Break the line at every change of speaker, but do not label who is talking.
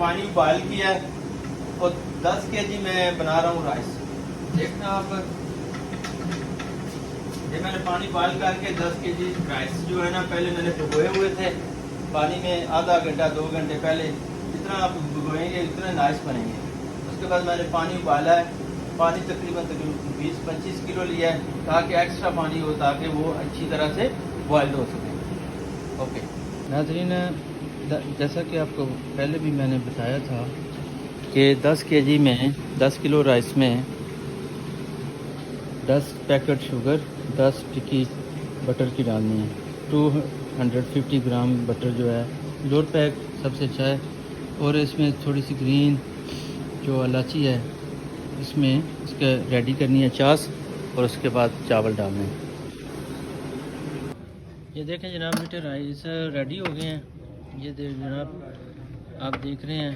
पानी बॉयल किया है और 10 केजी मैं बना रहा हूँ राइस। देखना आप, ये मैंने पानी बॉयल करके 10 केजी राइस जो है ना, पहले मैंने भिगोए हुए थे पानी में आधा घंटा 2 घंटे पहले। जितना आप भिगोएंगे उतना राइस बनेंगे। उसके बाद मैंने पानी उबाला है, पानी तकरीबन 20-25 किलो लिया है ताकि एक्स्ट्रा पानी हो, ताकि वो अच्छी तरह से बॉयल हो सके। ओके नाज़रीन, जैसा कि आपको पहले भी मैंने बताया था कि 10 केजी में 10 किलो राइस में 10 पैकेट शुगर, 10 टिक्की बटर की डालनी है। 250 ग्राम बटर जो है लोड पैक सबसे अच्छा है। और इसमें थोड़ी सी ग्रीन जो इलायची है इसमें इसके रेडी करनी है चास, और उसके बाद चावल डालने हैं। ये देखें जनाब, मीठे राइस रेडी हो गए हैं। ये जनाब आप देख रहे हैं।